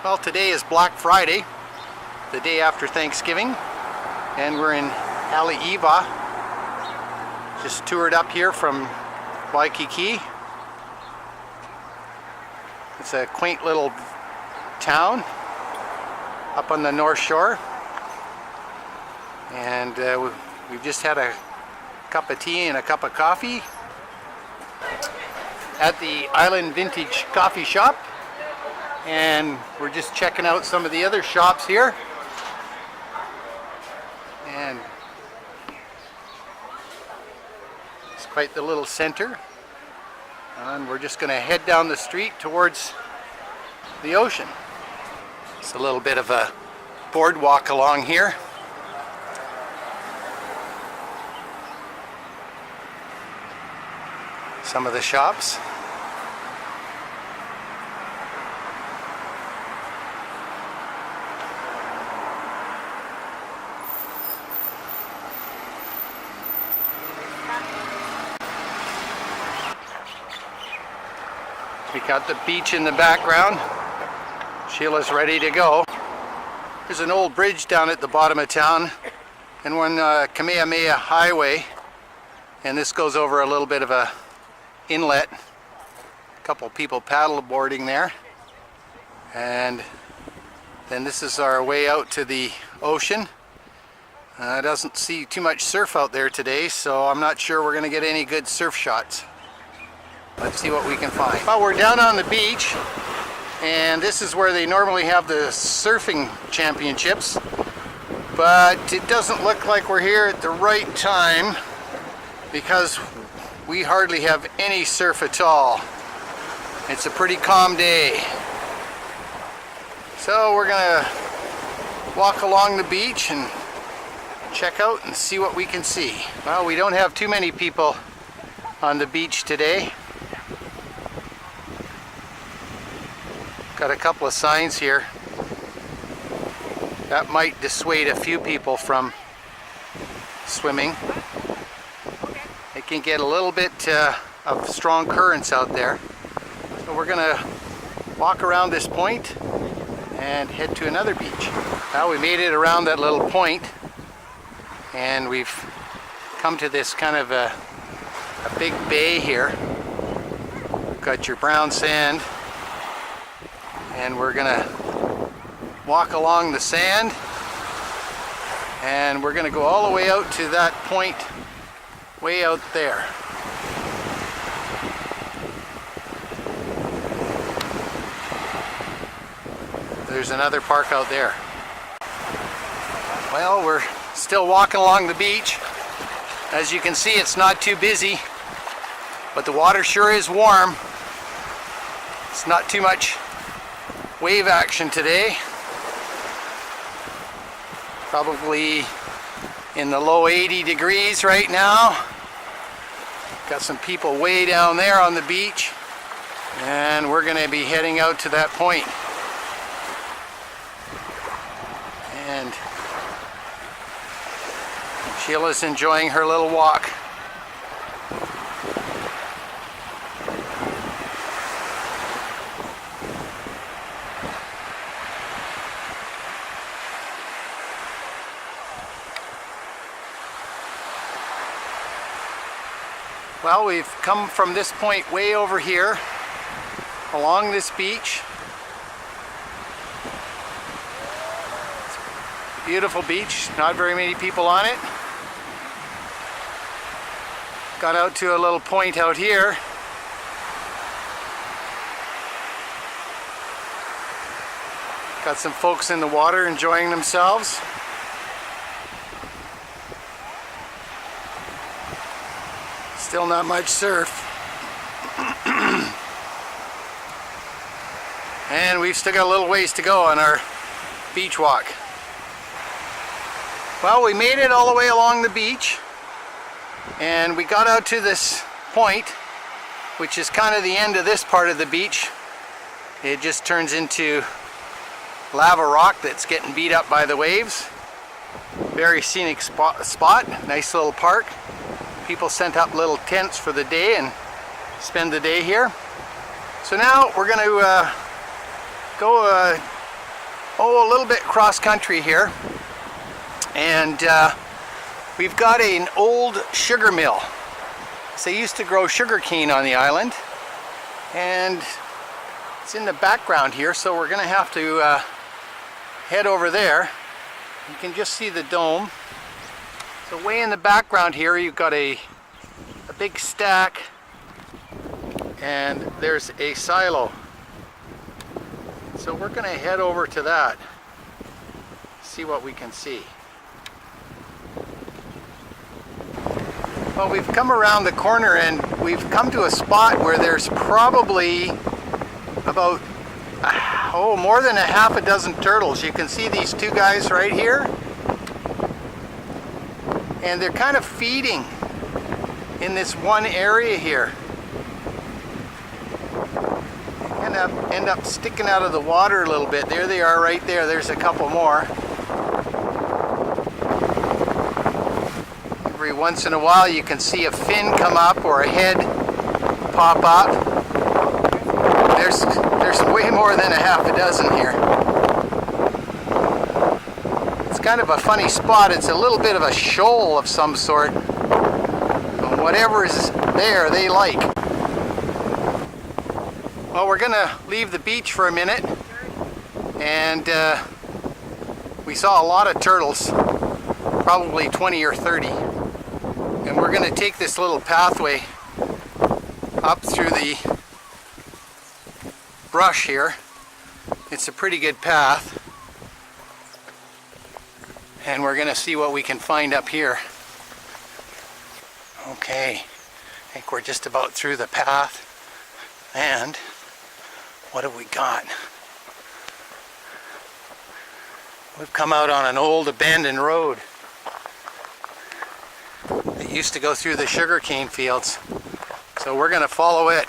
Well, today is Black Friday, the day after Thanksgiving, and we're in Haleiwa. Just toured up here from Waikiki. It's a quaint little town up on the North Shore, and we've just had a cup of tea and a cup of coffee at the Island Vintage Coffee Shop, and we're just checking out some of the other shops here. And it's quite the little center, and we're just going to head down the street towards the ocean. It's a little bit of a boardwalk along here. Some of the shops. We got the beach in the background. Sheila's ready to go. There's an old bridge down at the bottom of town, and one Kamehameha Highway, and this goes over a little bit of a inlet. A couple people paddle boarding there, and then this is our way out to the ocean. Doesn't see too much surf out there today, so I'm not sure we're going to get any good surf shots. Let's see what we can find. Well, we're down on the beach, and this is where they normally have the surfing championships, but it doesn't look like we're here at the right time because we hardly have any surf at all. It's a pretty calm day. So we're gonna walk along the beach and check out and see what we can see. Well, we don't have too many people on the beach today. Got a couple of signs here. That might dissuade a few people from swimming. It can get a little bit of strong currents out there. So we're gonna walk around this point and head to another beach. Well, we made it around that little point, and we've come to this kind of a big bay here. Got your brown sand, and we're gonna walk along the sand, and we're gonna go all the way out to that point way out there. There's another park out there. Well, we're still walking along the beach. As you can see, it's not too busy, but the water sure is warm. It's not too much wave action today. Probably in the low 80 degrees right now. Got some people way down there on the beach, and we're going to be heading out to that point. And Sheila's enjoying her little walk. Well, we've come from this point way over here along this beach. It's a beautiful beach, not very many people on it. Got out to a little point out here. Got some folks in the water enjoying themselves. Still not much surf. And we've still got a little ways to go on our beach walk. Well, we made it all the way along the beach, and we got out to this point, which is kind of the end of this part of the beach. It just turns into lava rock that's getting beat up by the waves. Very scenic spot, nice little park. People sent up little tents for the day and spend the day here. So now we're going to go a little bit cross country here, and we've got an old sugar mill. So they used to grow sugar cane on the island, and it's in the background here, so we're gonna have to head over there. You can just see the dome. So way in the background here you've got a big stack, and there's a silo. So we're going to head over to that, see what we can see. Well, we've come around the corner and we've come to a spot where there's probably about more than a half a dozen turtles. You can see these two guys right here, and they're kind of feeding in this one area here. End up sticking out of the water a little bit. There they are right there. There's a couple more. Every once in a while you can see a fin come up or a head pop up. There's way more than a half a dozen here. It's kind of a funny spot. It's a little bit of a shoal of some sort. Whatever is there, they like. Well, we're gonna leave the beach for a minute, and we saw a lot of turtles, probably 20 or 30, and we're gonna take this little pathway up through the brush here. It's a pretty good path, and we're gonna see what we can find up here. Okay, I think we're just about through the path, and what have we got? We've come out on an old abandoned road that used to go through the sugarcane fields. So we're going to follow it,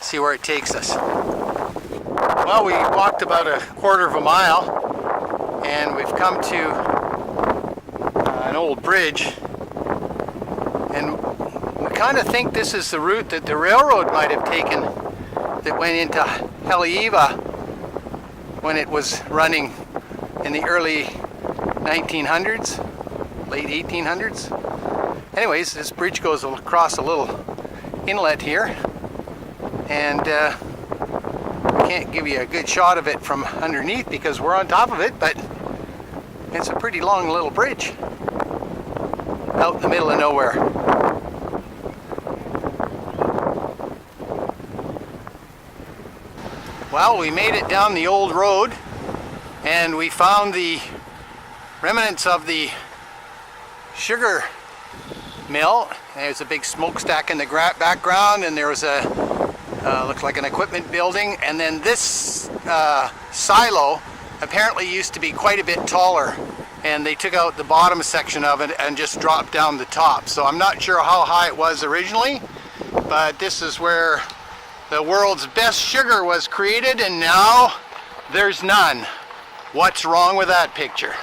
see where it takes us. Well, we walked about a quarter of a mile, and we've come to an old bridge, and we kind of think this is the route that the railroad might have taken that went into Haleiwa when it was running in the early 1900s, late 1800s. Anyways, this bridge goes across a little inlet here, and I can't give you a good shot of it from underneath because we're on top of it, but it's a pretty long little bridge out in the middle of nowhere. Well, we made it down the old road, and we found the remnants of the sugar mill. There's a big smokestack in the background, and there was a looked like an equipment building, and then this silo apparently used to be quite a bit taller, and they took out the bottom section of it and just dropped down the top. So I'm not sure how high it was originally, but this is where the world's best sugar was created, and now there's none. What's wrong with that picture?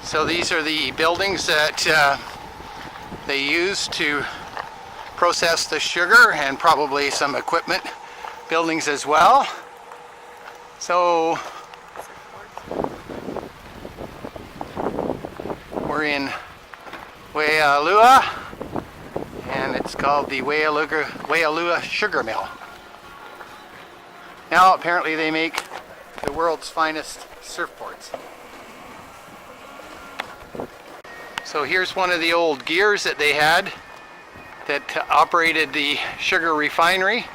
So these are the buildings that they used to process the sugar, and probably some equipment buildings as well. So we're in Waialua, and it's called the Waialua Sugar Mill. Now apparently they make the world's finest surfboards. So here's one of the old gears that they had that operated the sugar refinery,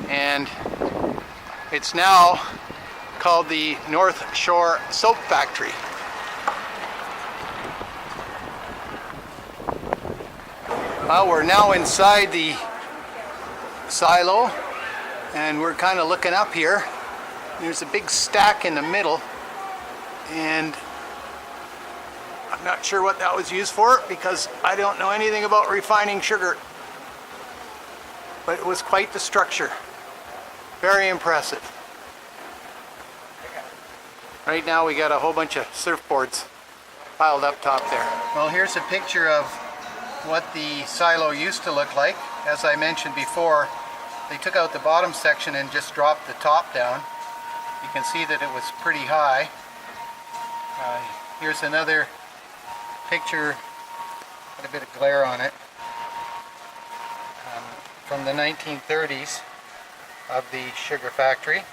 and it's now called the North Shore Soap Factory. Well, we're now inside the silo, and we're kind of looking up here. There's a big stack in the middle, and I'm not sure what that was used for because I don't know anything about refining sugar. But it was quite the structure. Very impressive. Right now we got a whole bunch of surfboards piled up top there. Well, here's a picture of what the silo used to look like. As I mentioned before, They took out the bottom section and just dropped the top down. You can see that it was pretty high. Here's another picture, got a bit of glare on it, from the 1930s of the sugar factory.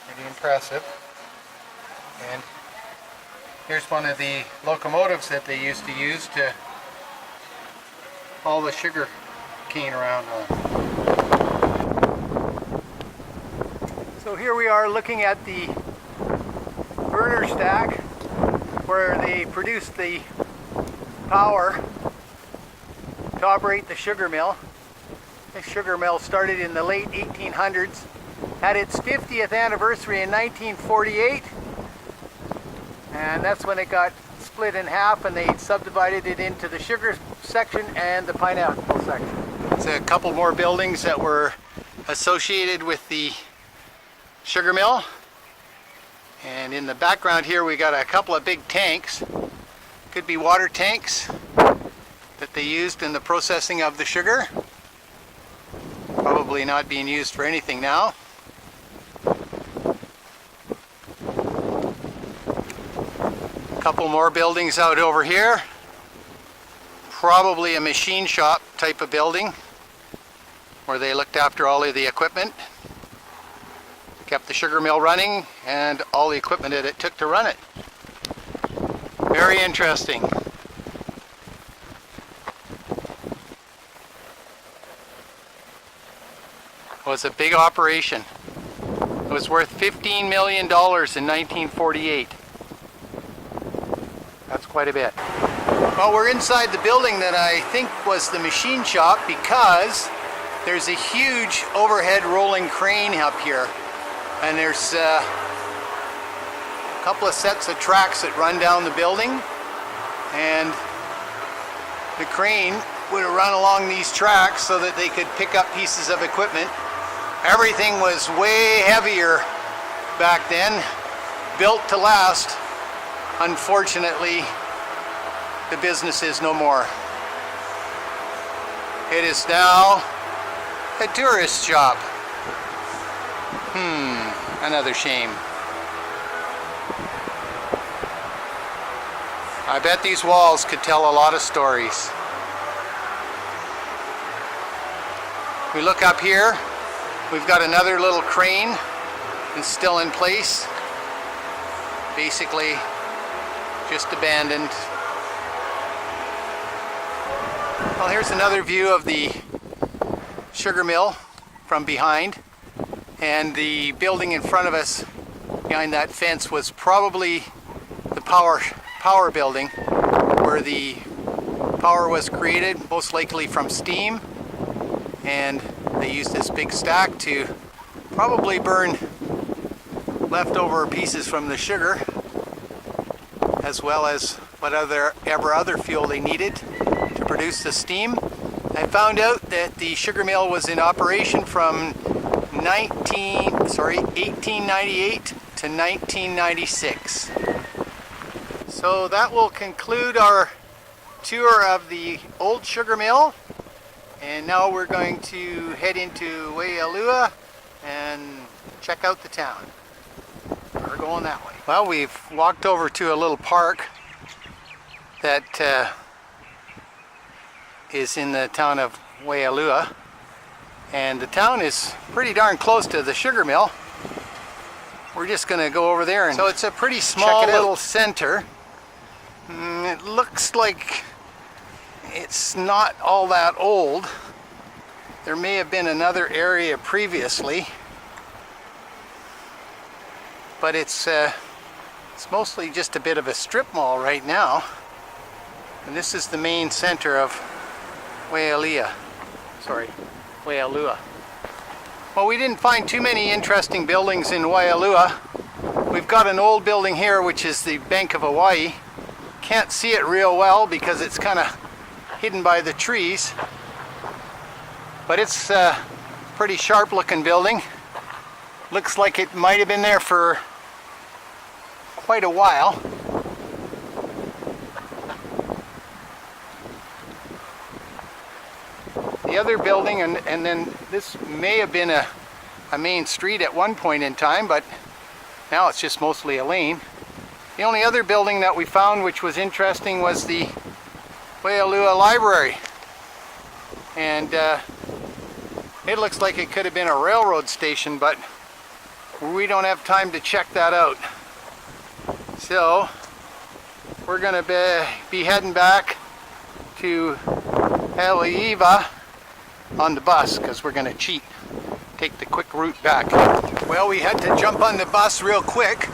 Pretty impressive. And here's one of the locomotives that they used to use to haul the sugar cane around on. So here we are looking at the burner stack where they produced the power to operate the sugar mill. This sugar mill started in the late 1800s, had its 50th anniversary in 1948, and that's when it got split in half and they subdivided it into the sugar section and the pineapple section. It's a couple more buildings that were associated with the sugar mill, and in the background here we got a couple of big tanks. Could be water tanks that they used in the processing of the sugar. Probably not being used for anything now. A couple more buildings out over here. Probably a machine shop type of building where they looked after all of the equipment, kept the sugar mill running and all the equipment that it took to run it. Very interesting. It was a big operation. It was worth $15 million in 1948. That's quite a bit. Well, we're inside the building that I think was the machine shop because there's a huge overhead rolling crane up here. And there's a couple of sets of tracks that run down the building. And the crane would have run along these tracks so that they could pick up pieces of equipment. Everything was way heavier back then, built to last. Unfortunately, the business is no more. It is now a tourist shop. Another shame. I bet these walls could tell a lot of stories. We look up here, we've got another little crane. It's still in place. Basically just abandoned. Well, here's another view of the sugar mill from behind. And the building in front of us, behind that fence, was probably the power building where the power was created, most likely from steam. And they used this big stack to probably burn leftover pieces from the sugar, as well as whatever other fuel they needed to produce the steam. I found out that the sugar mill was in operation from 1898 to 1996. So that will conclude our tour of the old sugar mill. And now we're going to head into Waialua and check out the town. We're going that way. Well, we've walked over to a little park that is in the town of Waialua. And the town is pretty darn close to the sugar mill. We're just going to go over there. And so it's a pretty small little center. It looks like it's not all that old. There may have been another area previously, but it's mostly just a bit of a strip mall right now. And this is the main center of Waialua. Well, we didn't find too many interesting buildings in Waialua. We've got an old building here, which is the Bank of Hawaii. Can't see it real well because it's kind of hidden by the trees. But it's a pretty sharp looking building. Looks like it might have been there for quite a while. The other building, and then this may have been a main street at one point in time, but now it's just mostly a lane. The only other building that we found which was interesting was the Waialua Library. And it looks like it could have been a railroad station, but we don't have time to check that out. So we're going to be heading back to Haleiwa on the bus because we're going to cheat. Take the quick route back. Well, we had to jump on the bus real quick,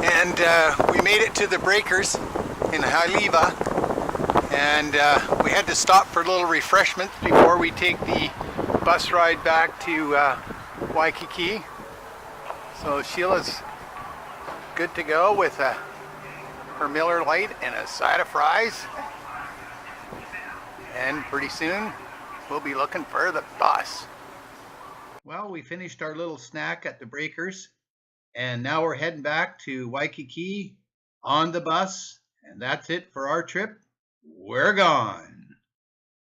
and we made it to the breakers in Haleiwa, and we had to stop for a little refreshment before we take the bus ride back to Waikiki. So Sheila's good to go with her Miller Lite and a side of fries, and pretty soon we'll be looking for the bus. Well, we finished our little snack at the breakers, and now we're heading back to Waikiki on the bus, and that's it for our trip. We're gone.